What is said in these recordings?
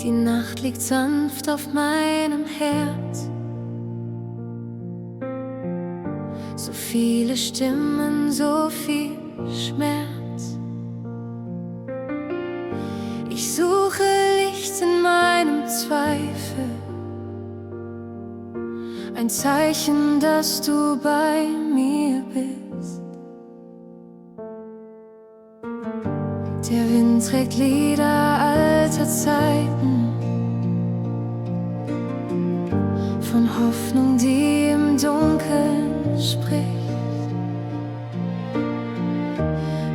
Die Nacht liegt sanft auf meinem Herz. So viele Stimmen, so viel Schmerz. Ich suche Licht in meinem Zweifel, ein Zeichen, dass du bei mir bist. Der Wind trägt Lieder alter Zeiten, von Hoffnung, die im Dunkeln spricht.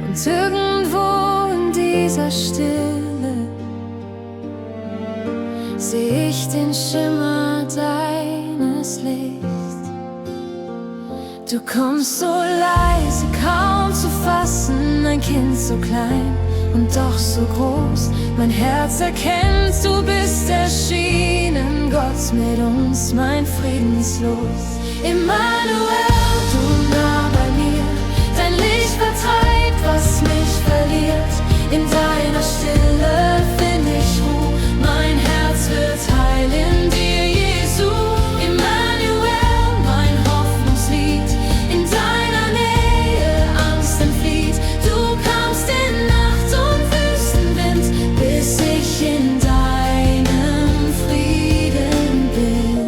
Und irgendwo in dieser Stille seh ich den Schimmer deines Lichts. Du kommst so leise, kaum zu fassen, ein Kind so klein und doch so groß. Mein Herz erkennt, du bist erschienen, Gott mit uns, mein Friedenslos. Emmanuel, du nah bei mir, dein Licht vertreibt, was mich verliert. In deiner Stille find ich Ruhe, mein Herz wird heil in dir, Jesu. Emmanuel, mein Hoffnungslied, in deiner Nähe Angst entflieht. Du kamst in Nacht und Wüstenwind, bis ich in deinem Frieden bin.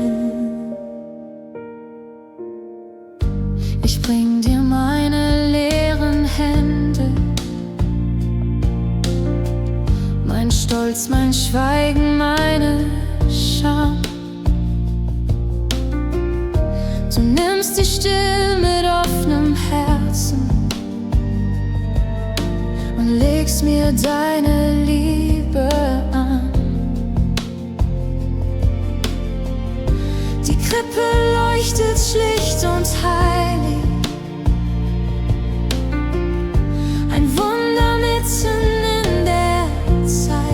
Ich bring dir meine leeren Hände, mein Stolz, mein Schweigen, meine Scham. Du nimmst dich still mit offenem Herzen und legst mir deine Liebe an. Die Krippe leuchtet schlicht und heilig, ein Wunder mitten in der Zeit.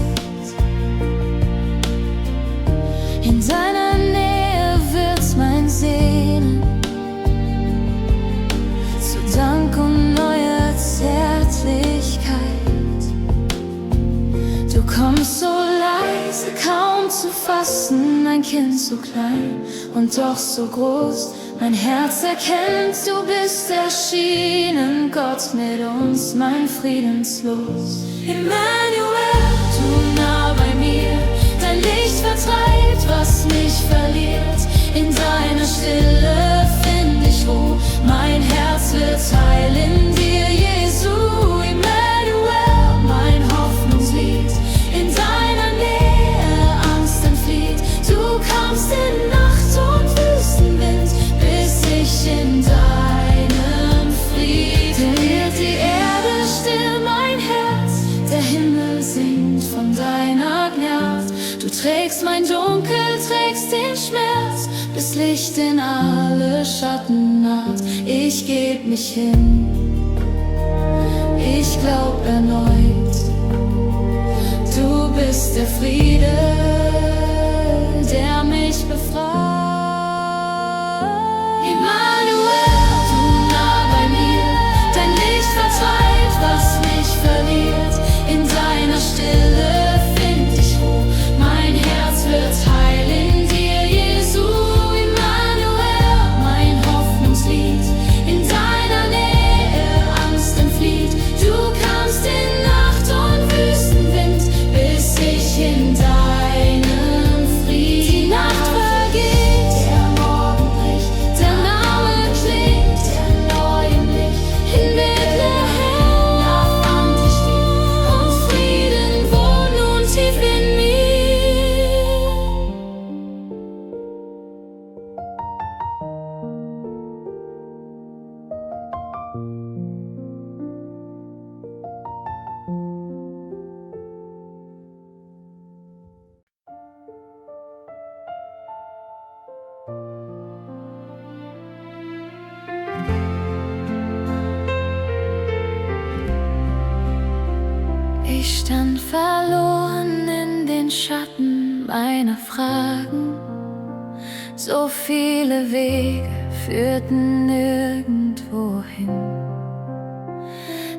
In deiner Nähe wird mein Sehnen zu Dank und neuer Zärtlichkeit. Du kommst so leise, kaum zu fassen, ein Kind so klein und doch so groß. Mein Herz erkennt, du bist erschienen, Gott mit uns, mein Friedenslos. Emmanuel, du nah bei mir, dein Licht vertreibt, was mich verliert. In deiner Stille find ich Ruhe, mein Herz wird heil in dir, Jesu. Emmanuel, mein Hoffnungslied, in deiner Nähe Angst entflieht. Du kamst in Nacht und Wüstenwind, bis ich in deinem Frieden wird die Erde still, mein Herz, der Himmel singt von deiner Gnade. Du trägst mein Dunkel, trägst den Schmerz, bis Licht in alle Schatten naht. Ich geb mich hin, ich glaub erneut, du bist der Friede, der mich befreit. Emmanuel, du nah bei mir, dein Licht vertreibt, was mich verliert. In deiner Stille find ich Ruhe, mein Herz wird heil in dir, Jesu. Emmanuel, mein Hoffnungslied, in deiner Nähe Angst entflieht. Du kamst in Nacht und Wüstenwind, bis ich in deinem Frieden. Die Nacht vergeht, der Morgen bricht, der Name klingt, der neuen Licht. In Bethlehem auf Antistieg, und Frieden wohnt nun tief in mir. Ich stand verloren in den Schatten meiner Fragen. So viele Wege führten nirgendwo hin.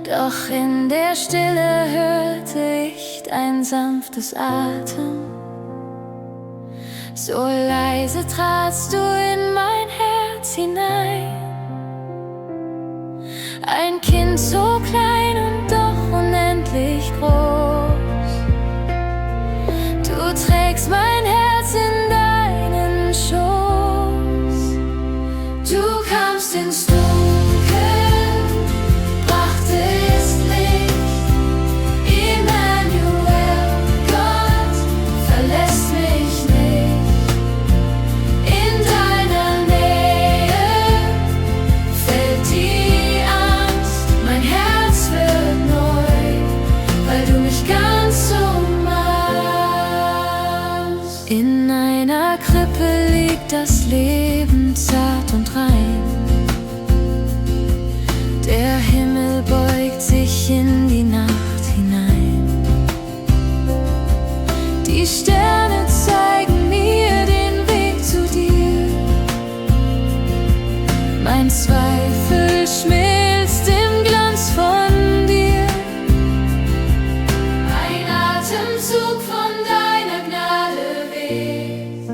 Doch in der Stille hörte ich dein sanftes Atmen So leise tratst du in mein Herz hinein. Ein Kind so klein und doch unendlich groß. Du trägst mein Herz in deinen Schoß. Du kamst ins Dunkel, brachtest Licht. Emmanuel, Gott verlässt mich nicht. In deiner Nähe fällt die Angst. Mein Herz wird neu, weil du mich ganz umarmst. In einer Krippe liegt das Leben zart und rein. Der Himmel beugt sich in die Nacht hinein. Die Sterne zeigen mir den Weg zu dir. Mein Zweifel schmilzt im Glanz von dir. Ein Atemzug von deiner Gnade weht.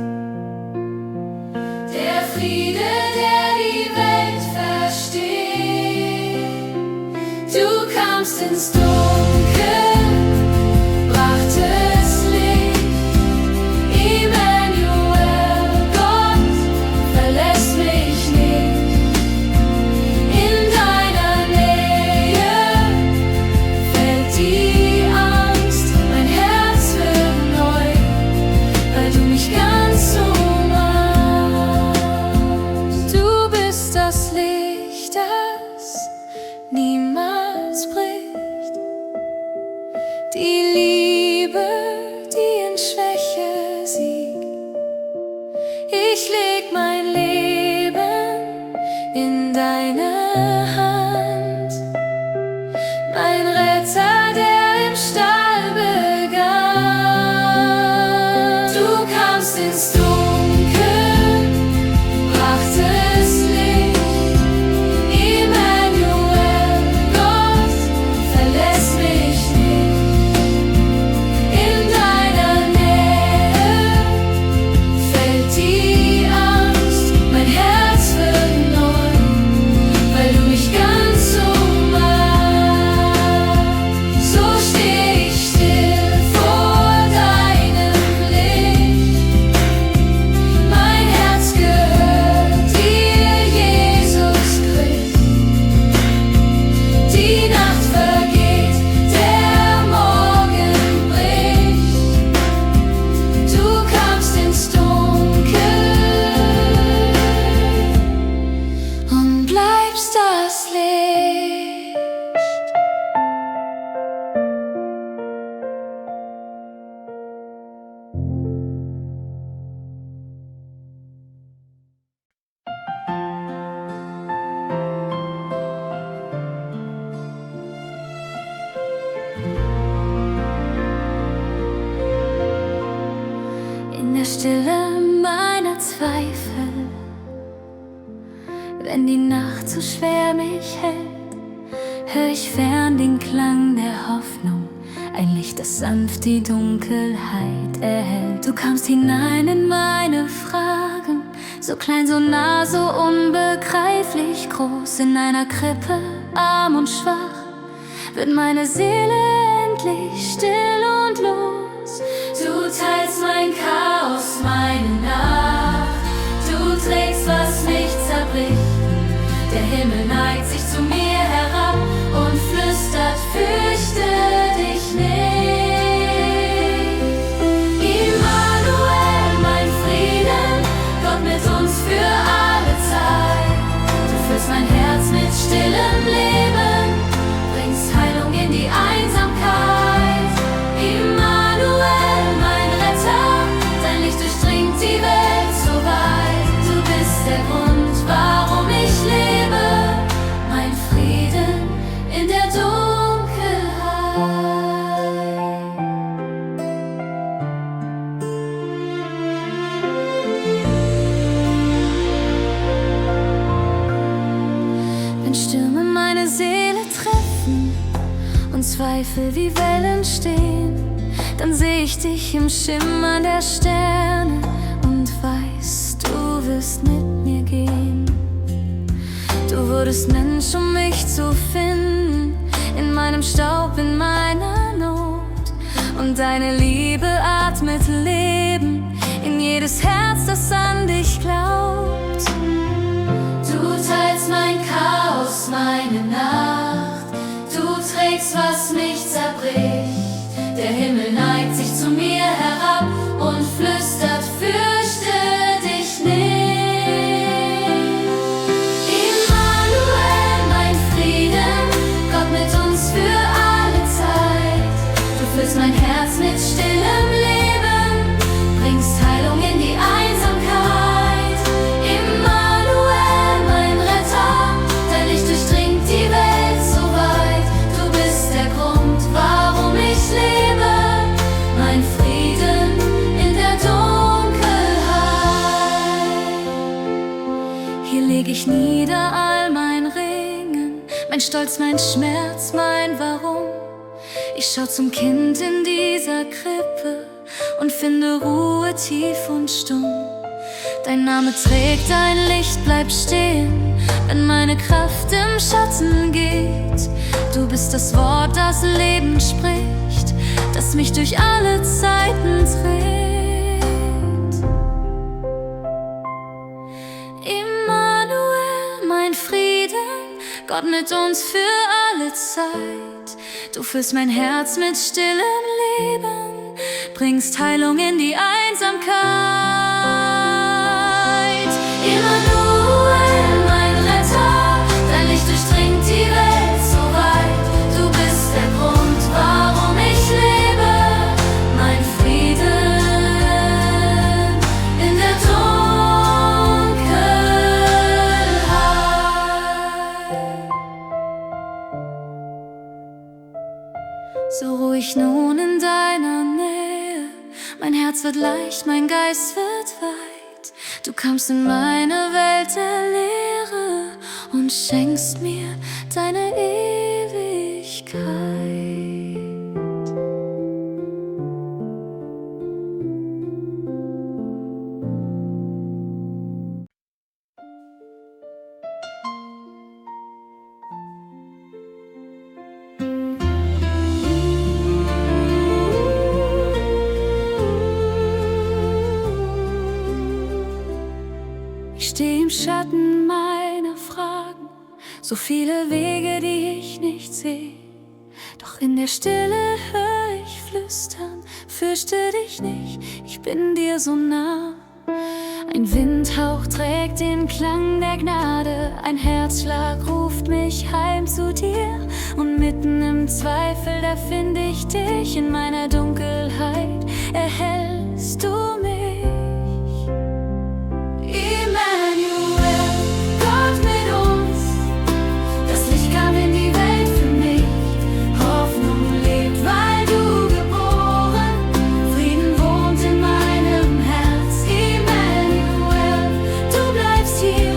Der Friede, der die Welt versteht. Du kamst ins Dunkel, brachtest Licht. Emmanuel, Gott verlässt mich nicht. In deiner Nähe fällt die Angst. Mein Herz wird neu, weil du mich ganz umarmst. Du bist das Licht, das niemals bricht. Die Liebe, die in Schwäche siegt. Ich leg mein Leben in deine Hand. Mein Retter, der im Stall begann. Du kamst ins Dunkel, brachtest Licht. Emmanuel, Gott verlässt mich nicht. In deiner Nähe fällt die Angst. Mein Herz wird neu, weil du mich ganz umarmst. So steh ich still vor deinem Licht. Mein Herz gehört dir, Jesus Christ. Die Nacht vergeht, der Morgen bricht. Du kamst ins Dunkel und bleibst das Licht. In der Stille meiner Zweifel, wenn die Nacht so schwer mich hält, hör ich fern den Klang der Hoffnung, ein Licht, das sanft die Dunkelheit erhellt. Du kamst hinein in meine Fragen, so klein, so nah, so unbegreiflich groß. In einer Krippe, arm und schwach, wird meine Seele endlich still und los. Du teilst mein Chaos, meine Nacht. Du trägst, was mich zerbricht. Der Himmel neigt sich zu mir herab und flüstert, fürchte dich nicht. Immanuel, mein Frieden, Gott mit uns für alle Zeit. Du füllst mein Herz mit stillem Leben, bringst Heilung in die Einsamkeit. Immanuel, mein Retter, dein Licht durchdringt die Welt so weit. Du bist der Grund, warum ich lebe, mein Frieden in der Dunkelheit. Wenn Stürme meine Seele treffen und Zweifel wie Wellen stehen, dann seh ich dich im Schimmern der Sterne und wirst mit mir gehen. Du wurdest Mensch, um mich zu finden, in meinem Staub, in meiner Not. Und deine Liebe atmet Leben in jedes Herz, das an dich glaubt. Du teilst mein Chaos, meine Nacht. Du trägst, was mich zerbricht. Der Himmel neigt sich zu mir herab und flüstert, fürchte dich nicht. Immanuel, mein Frieden, Gott mit uns für alle Zeit. Du füllst mein Herz mit stillem Leben, bringst Heilung in die Einsamkeit. Immanuel, mein Retter, dein Licht durchdringt die Welt so weit. Du bist der Grund, warum ich lebe, mein Frieden in der Dunkelheit. Hier leg ich nieder all mein Ringen, mein Stolz, mein Schmerz, mein Warum. Ich schau zum Kind in dieser Krippe und finde Ruhe tief und stumm. Dein Name trägt, dein Licht bleibt stehen, wenn meine Kraft im Schatten geht. Du bist das Wort, das Leben spricht, das mich durch alle Zeiten trägt. Immanuel, mein Frieden, Gott mit uns für alle Zeit. Du füllst mein Herz mit stillem Leben, bringst Heilung in die Einsamkeit. Immanuel, mein Retter, dein Licht durchdringt die Welt so weit. Du bist der Grund, warum ich lebe, mein Frieden in der Dunkelheit. So ruhig nun in deiner Nähe, mein Herz wird leicht, mein Geist wird weit. Du kamst in meine Welt der Leere und schenkst mir deine Ewigkeit. Ich steh im Schatten meiner Fragen, so viele Wege, die ich nicht sehe. Doch in der Stille höre ich flüstern, fürchte dich nicht, ich bin dir so nah. Ein Windhauch trägt den Klang der Gnade, ein Herzschlag ruft mich heim zu dir. Und mitten im Zweifel, da finde ich dich, in meiner Dunkelheit erhellst du mich. Immanuel, Gott mit uns, das Licht kam in die Welt für mich. Hoffnung lebt, weil du geboren, Frieden wohnt in meinem Herz. Immanuel, du bleibst hier,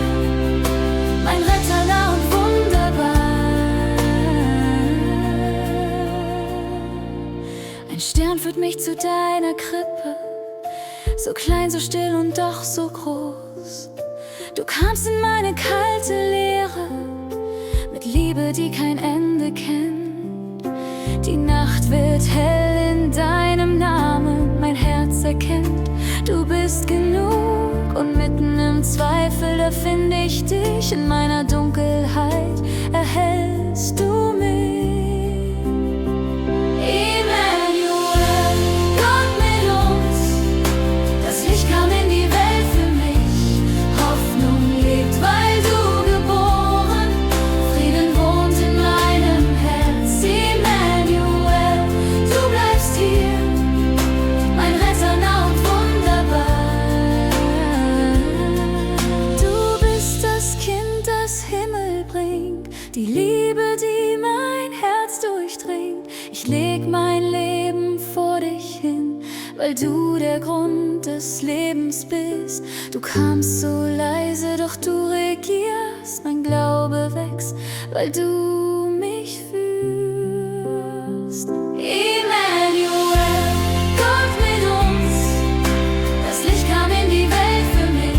mein Retter nah und wunderbar. Ein Stern führt mich zu deiner Krippe, so klein, so still und doch so groß. Du kamst in meine kalte Leere, mit Liebe, die kein Ende kennt. Die Nacht wird hell in deinem Namen, mein Herz erkennt, du bist genug. Und mitten im Zweifel, da finde ich dich, in meiner Dunkelheit erhellst du mich. Die Liebe, die mein Herz durchdringt. Ich leg mein Leben vor dich hin, weil du der Grund des Lebens bist. Du kamst so leise, doch du regierst. Mein Glaube wächst, weil du mich führst. Immanuel, Gott mit uns, das Licht kam in die Welt für mich.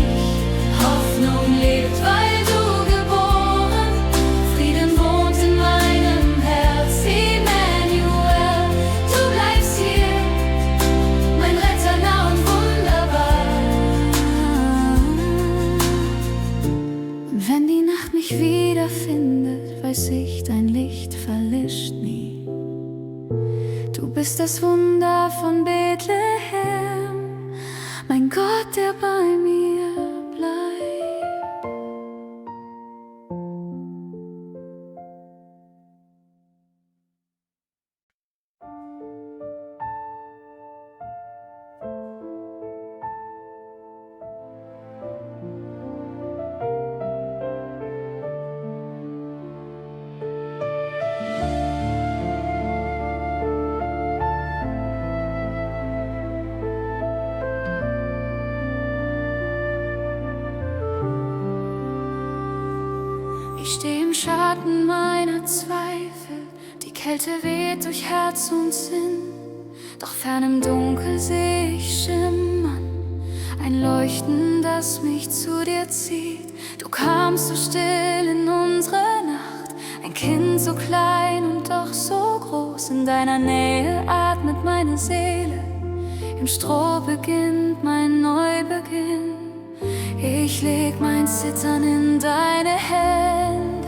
das Wunder von Bethlehem, mein Gott, der bei mir bleibt. Ich stehe im Schatten meiner Zweifel, die Kälte weht durch Herz und Sinn. Doch fern im Dunkel seh ich schimmern, ein Leuchten, das mich zu dir zieht. Du kamst so still in unsere Nacht, ein Kind so klein und doch so groß. In deiner Nähe atmet meine Seele, im Stroh beginnt mein Neubeginn. Ich leg mein Zittern in deine Hände,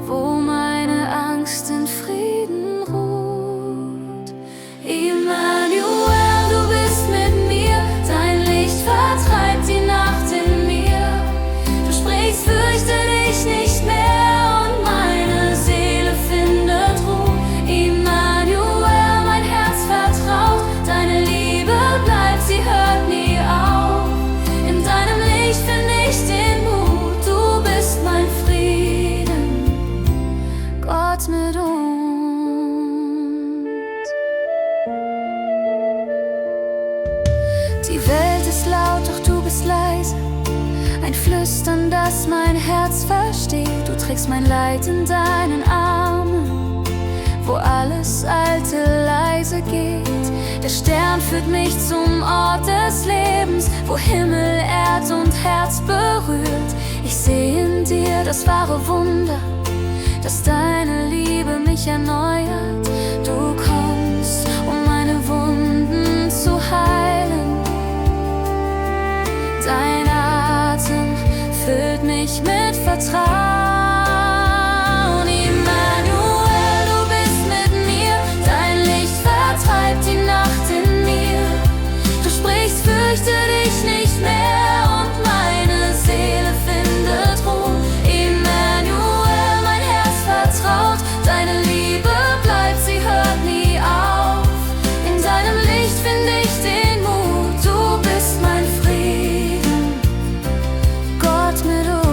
wo meine Angst in Frieden ruht. Immanuel, du bist mit mir, dein Licht vertreibt die Nacht in mir. Du sprichst, fürchte dich nicht mehr und meine Seele findet Ruhe. Immanuel, mein Herz vertraut, deine Liebe bleibt, sie hört nie auf. In deinem Licht find ich den Mut, du bist mein Frieden, Gott mit uns. Die Welt ist laut, doch du bist leise, ein Flüstern, das mein Herz versteht. Du trägst mein Leid in deinen Armen, wo alles Alte leise geht. Der Stern führt mich zum Ort des Lebens, wo Himmel, Erd und Herz berührt. Ich sehe in dir das wahre Wunder, dass deine Liebe mich erneuert. Du kommst, um meine Wunden zu heilen. Dein Atem füllt mich mit Vertrauen. Fürchte dich nicht mehr und meine Seele findet Ruhe. Immanuel, mein Herz vertraut, deine Liebe bleibt, sie hört nie auf. In deinem Licht finde ich den Mut, du bist mein Frieden, Gott mit uns.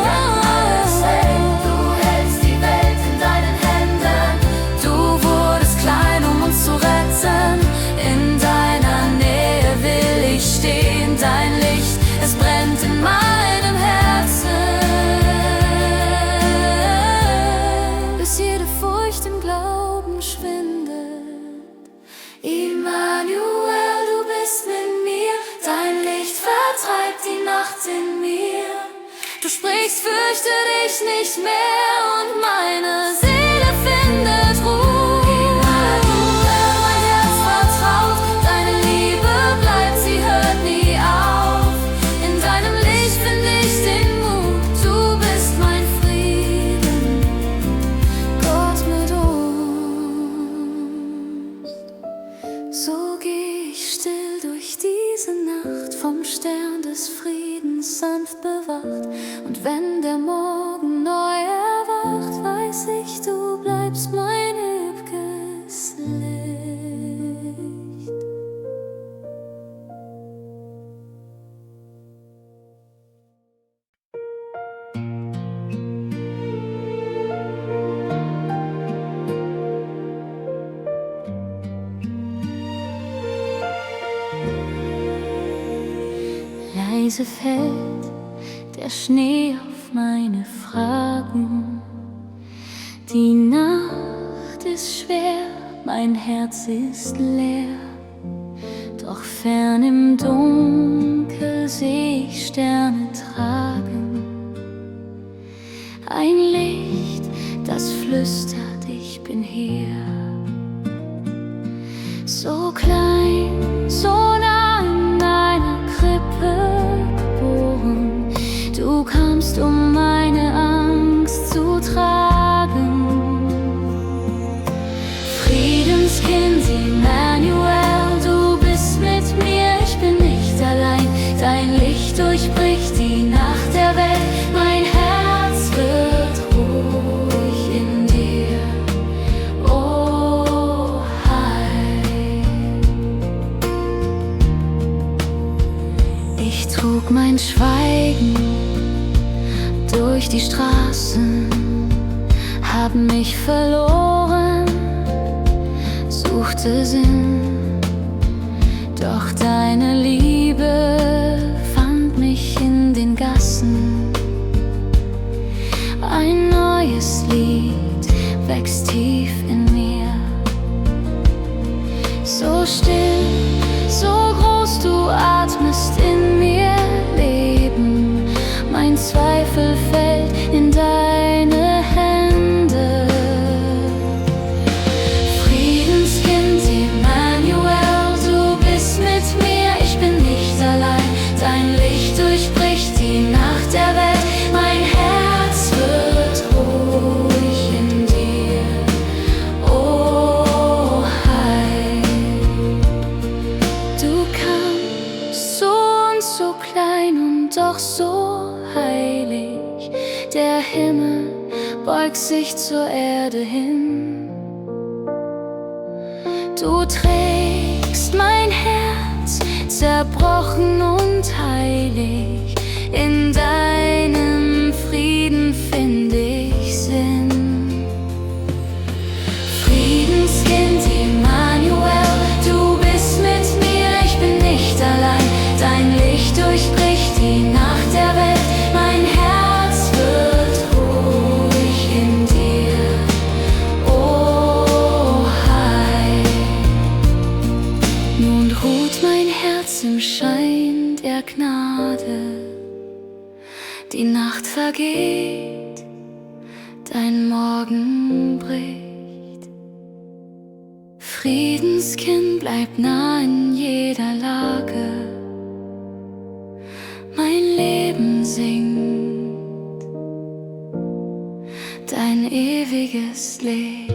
Wenn alles hält, du hältst die Welt in deinen Händen. Du wurdest klein, um uns zu retten. In deiner Nähe will ich stehen. Dein Licht, es brennt in meinem Herzen, bis jede Furcht im Glauben schwindet. Immanuel, du bist mit mir, dein Licht vertreibt die Nacht in mir. Du sprichst, fürchte dich nicht mehr und meine Seele findet Ruhe. Immanuel, mein Herz vertraut, deine Liebe bleibt, sie hört nie auf. In deinem Licht finde ich den Mut, du bist mein Frieden, Gott mit uns. So geh ich still durch diese Nacht, vom Stern des Friedens sanft bewacht. Und wenn der Morgen neu erwacht, weiß ich, du bleibst mein ewiges Licht. Leise fällt der Schnee auf meine Fragen. Die Nacht ist schwer, mein Herz ist leer. Doch fern im Dunkel seh ich Sterne tragen. Ein Licht, das flüstert, ich bin hier. So klein, so nah in einer Krippe geboren. Du kamst, um meine Die Straßen haben mich verloren, suchte Sinn, doch deine Liebe fand mich in den Gassen. Ein neues Lied wächst tief in mir, so still, so groß, du atmest in mir Leben. Mein Zweifel fällt in deine Hände. Friedenskind, Emmanuel, du bist mit mir, ich bin nicht allein. Dein Licht durchbricht die Nacht der Welt, mein Herz wird ruhig in dir. Oh, Heil, du kamst so und so klein und doch so heilig. Der Himmel beugt sich zur Erde hin. Du trägst mein Herz, zerbrochen und heilig. In deinem Frieden finde ich Sinn. Friedenskind, Emmanuel, du bist mit mir, ich bin nicht allein. Dein Licht durchbricht die Nacht der Welt, mein Herz wird ruhig in dir. Oh, Heil, nun ruht mein Herz im Schein der Gnade. Die Nacht vergeht, dein Morgen bricht. Friedenskind, bleib nah in jeder Lage. Mein Leben singt dein ewiges Licht.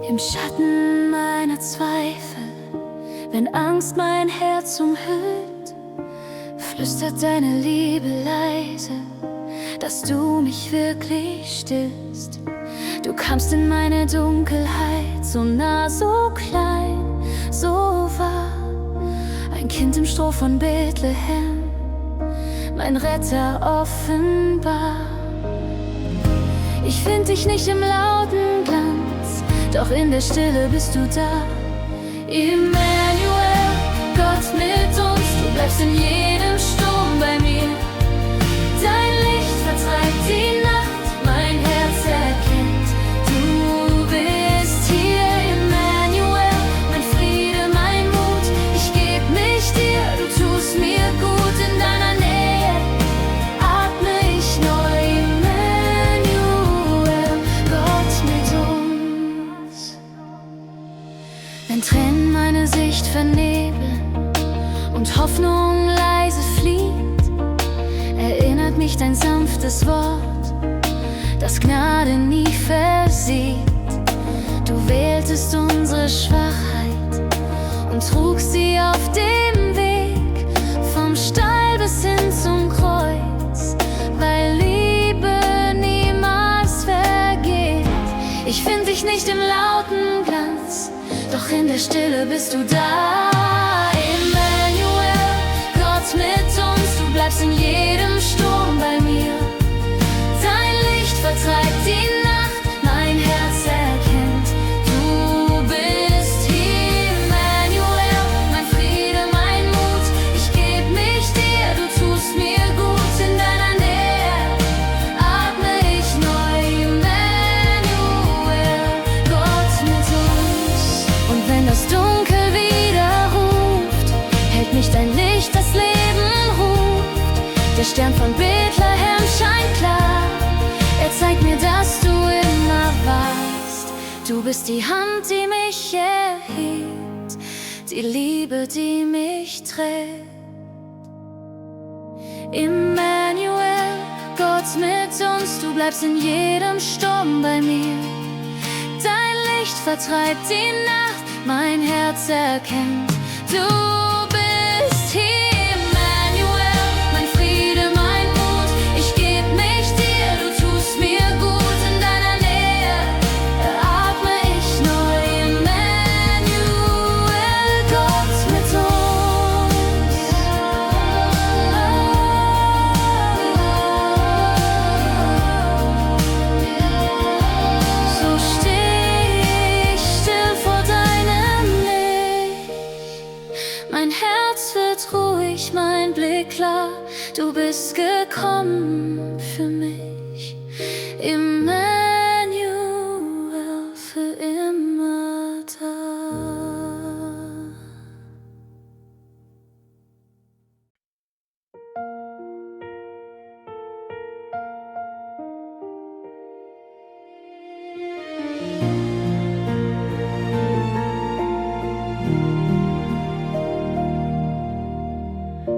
Im Schatten meiner Zweifel, wenn Angst mein Herz umhüllt, flüstert deine Liebe leise, dass du mich wirklich stillst. Du kamst in meine Dunkelheit, so nah, so klein, so wahr. Ein Kind im Stroh von Bethlehem, mein Retter offenbar. Ich find dich nicht im lauten Glanz, doch in der Stille bist du da. Emmanuel, Gott mit uns, du bleibst in jedem Sturm bei mir. Dein Licht vertreibt die Nacht, mein Herz erkennt, du bist hier. Emmanuel, mein Friede, mein Mut, ich geb mich dir, du tust mir gut. In deiner Nähe atme ich neu. Emmanuel, Gott mit uns. Wenn Tränen meine Sicht vernebeln und Hoffnung leise flieht, erinnert mich dein sanftes Wort, das Gnade nie versieht. Du wähltest unsere Schwachheit und trugst sie auf dem Weg, vom Stall bis hin zum Kreuz, weil Liebe niemals vergeht. Ich find dich nicht im lauten Glanz, doch in der Stille bist du da. Emmanuel, Gott mit uns, du bleibst in jedem Sturm bei mir. Dein Licht vertreibt die Nacht, mein Herz erkennt, du bist hier. Emmanuel, mein Friede, mein Mut, ich geb mich dir, du tust mir gut. In deiner Nähe atme ich neu. Emmanuel, Gott mit uns. Und wenn das Dunkel wieder ruft, hält mich dein Licht, das Leben ruft. Der Stern von Bethlehem scheint klar, er zeigt mir, dass du immer warst. Du bist die Hand, die mich erhebt, die Liebe, die mich trägt. Emmanuel, Gott mit uns, du bleibst in jedem Sturm bei mir. Dein Licht vertreibt die Nacht, mein Herz erkennt, du bist hier, Emmanuel, mein Friede, mein Mut. Ich geb mich dir, du tust mir gut, in deiner Nähe atme ich neu, Emmanuel, Gott mit uns. So steh ich still vor deinem Licht, mein Herz wird ruhig, mein Blick klar, du bist gekommen für mich, Emmanuel, für immer da.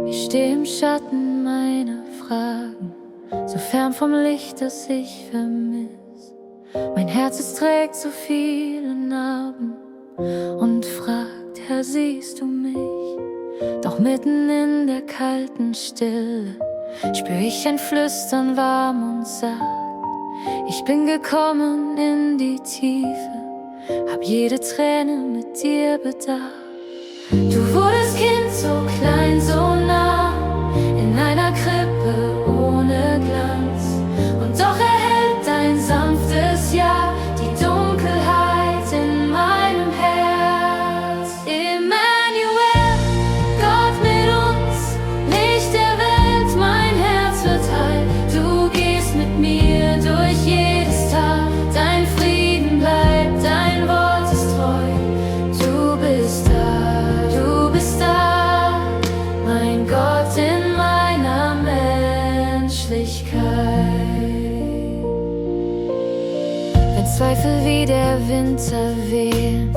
Ich steh im Schatten meiner Fragen, so fern vom Licht, das ich vermiss. Mein Herz, es trägt so viele Narben und fragt, Herr, siehst du mich? Doch mitten in der kalten Stille spür ich ein Flüstern warm und sacht. Ich bin gekommen in die Tiefe, hab jede Träne mit dir bedacht. Du wurdest Kind, so klein, so nah, in einer Krippe ohne Glanz. Und doch erhellt dein sanftes Ja die Dunkelheit in meinem Herz. Emmanuel, Gott mit uns, Licht der Welt, mein Herz wird heil. Du gehst mit mir durch jedes Tal, dein Frieden bleibt, dein Wort ist treu. Du bist da, mein Gott in meiner Menschlichkeit. Wenn Zweifel wie der Winter wehen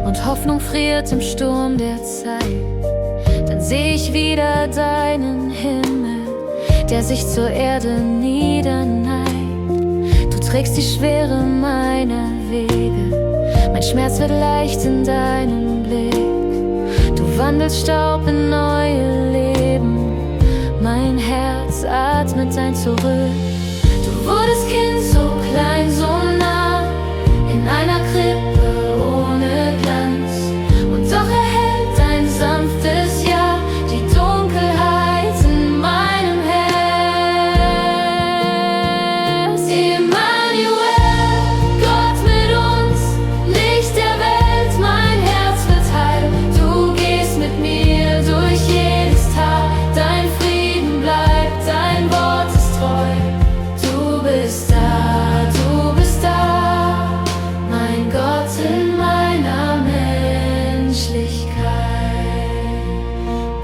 und Hoffnung friert im Sturm der Zeit, dann seh ich wieder deinen Himmel, der sich zur Erde niederneigt. Du trägst die Schwere meiner Wege, mein Schmerz wird leicht in deinem Blick. Du wandelst Staub in neue Leben, mein Herz atmet dein Zurück. Du wurdest Kind, so klein, so nah, in einer Krippe ohne Glanz. Und doch erhellt dein sanftes Ja die Dunkelheit in meinem Herz. Emmanuel, Gott mit uns, Licht der Welt, mein Herz wird heil. Du gehst mit mir durch jedes Tal, dein Frieden bleibt, dein Wort ist treu. Du bist da, mein Gott in meiner Menschlichkeit.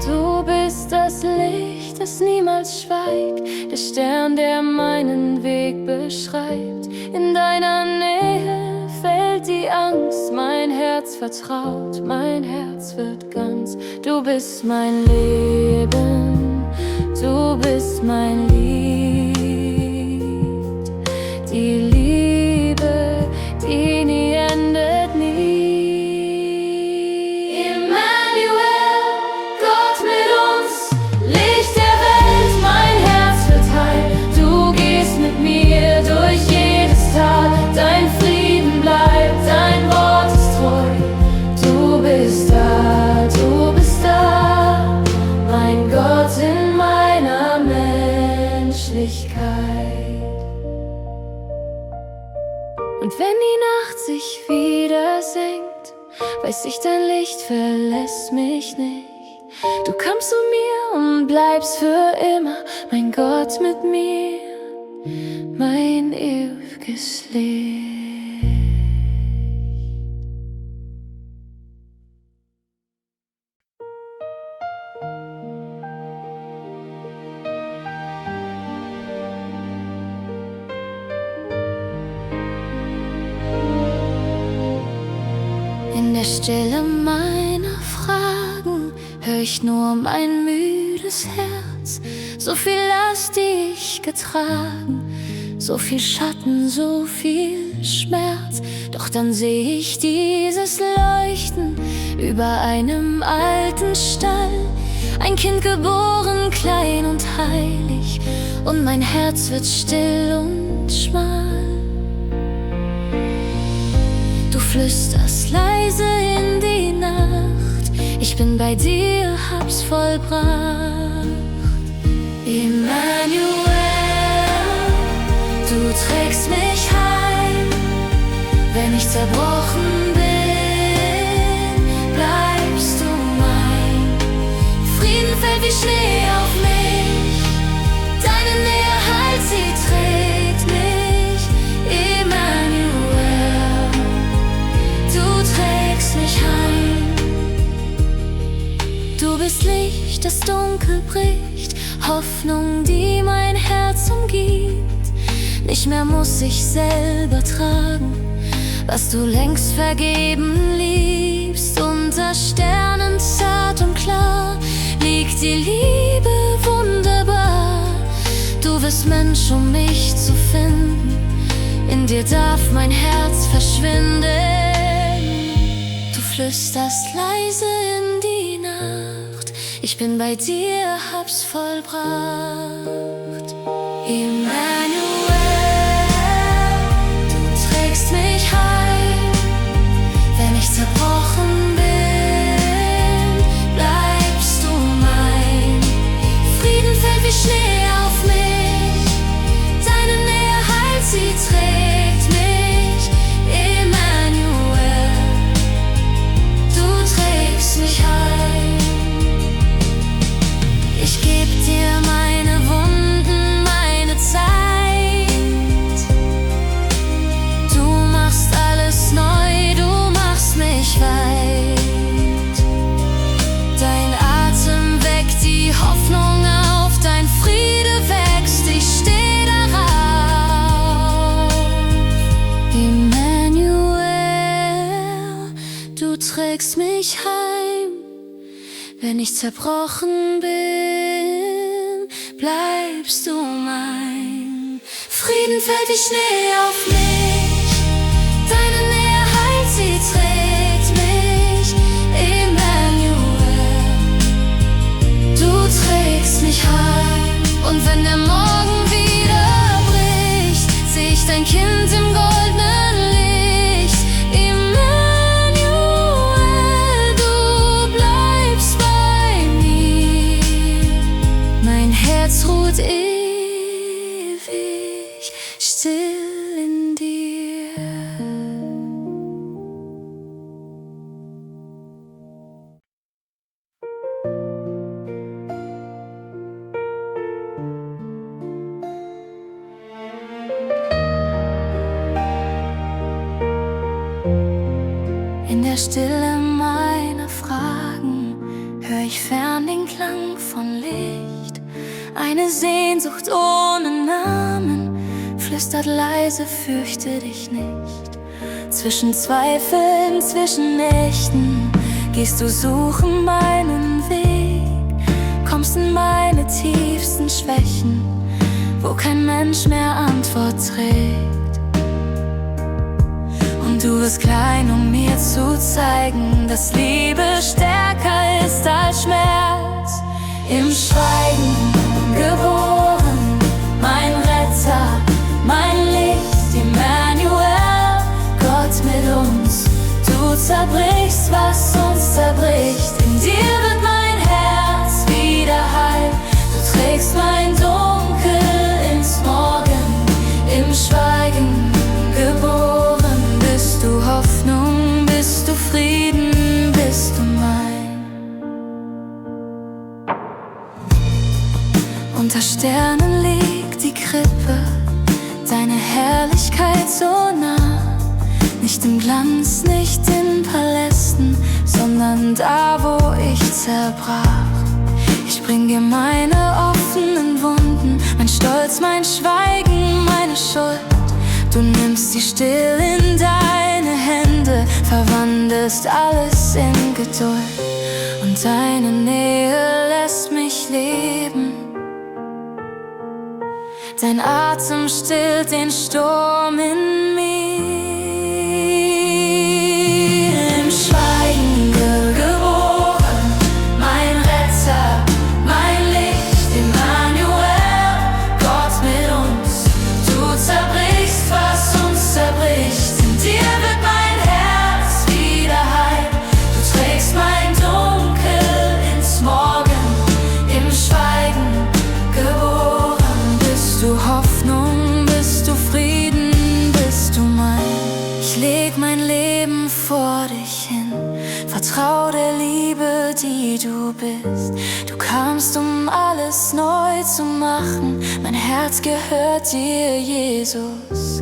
Du bist das Licht, das niemals schweigt, der Stern, der meinen Weg beschreibt. In deiner Nähe fällt die Angst, mein Herz vertraut, mein Herz wird ganz. Du bist mein Leben, du bist mein Lied, die Liebe, die nie endet, nie. Emmanuel, Gott mit uns, Licht der Welt, mein Herz wird heil. Du gehst mit mir durch jedes Tal, dein Frieden bleibt, dein Wort ist treu. Du bist da, mein Gott in meiner Menschlichkeit. Und wenn die Nacht sich wieder senkt, weiß ich, dein Licht verlässt mich nicht. Du kommst zu mir und bleibst für immer, mein Gott mit mir, mein ewiges Licht. In der Stille meiner Fragen hör ich nur mein müdes Herz. So viel Last, die ich getragen, so viel Schatten, so viel Schmerz. Doch dann sehe ich dieses Leuchten über einem alten Stall. Ein Kind geboren, klein und heilig, und mein Herz wird still und schmal. Du flüsterst leise in die Nacht, ich bin bei dir, hab's vollbracht. Emmanuel, du trägst mich heim, wenn ich zerbrochen bin, bleibst du mein. Frieden fällt wie Schnee auf mich, deine Nähe heilt, sie trägt mich. Emmanuel, du trägst mich heim. Du bist Licht, das Dunkel bricht, Hoffnung, die mein Herz umgibt. Nicht mehr muss ich selber tragen, was du längst vergeben liebst. Unter Sternen zart und klar liegt die Liebe wunderbar. Du wirst Mensch, um mich zu finden, in dir darf mein Herz verschwinden. Du flüsterst leise in die Nacht, ich bin bei dir, hab's vollbracht. Emmanuel, du trägst mich heim, wenn ich zerbrochen bin, bleibst du mein. Frieden fällt wie Schnee auf mich, deine Nähe heilt, sie trägt mich. Emmanuel, du trägst mich heim. Ich geb dir meine Wunden, meine Zeit. Du machst alles neu, du machst mich weit. Dein Atem weckt die Hoffnung auf, dein Friede wächst, ich steh darauf. Emmanuel, du trägst mich heim, wenn ich zerbrochen bin, bleibst du mein. Frieden fällt wie Schnee auf mich, deine Nähe heilt, sie trägt mich. Emmanuel, du trägst mich heim. Und wenn der Morgen wieder bricht, seh ich dein Kind im goldenen Licht. Emmanuel, du bleibst bei mir. Mein Herz ruht ewig still in dir. In der Stille meiner Fragen hör ich fern den Klang von Licht. Eine Sehnsucht ohne Namen flüstert leise, fürchte dich nicht. Zwischen Zweifeln, zwischen Nächten gehst du suchen meinen Weg, kommst in meine tiefsten Schwächen, wo kein Mensch mehr Antwort trägt. Und du wirst klein, um mir zu zeigen, dass Liebe stärker ist als Schmerz. Im Schweigen geboren, mein Retter, mein Licht, Emmanuel, Gott mit uns. Du zerbrichst, was uns zerbricht, in dir wird mein Herz wieder heil. Du trägst mein Dunkel ins Morgen, im Schweigen geboren. Bist du Hoffnung, bist du Frieden, bist du mein. Unter Sternen liegt die Krippe, deine Herrlichkeit so nah. Nicht im Glanz, nicht in Palästen, sondern da, wo ich zerbrach. Ich bring dir meine offenen Wunden, mein Stolz, mein Schweigen, meine Schuld. Du nimmst sie still in deine Hände, verwandelst alles in Geduld. Und deine Nähe lässt mich leben. Dein Atem stillt den Sturm in mir. du bist. Du kamst, um alles neu zu machen. Mein Herz gehört dir, Jesus.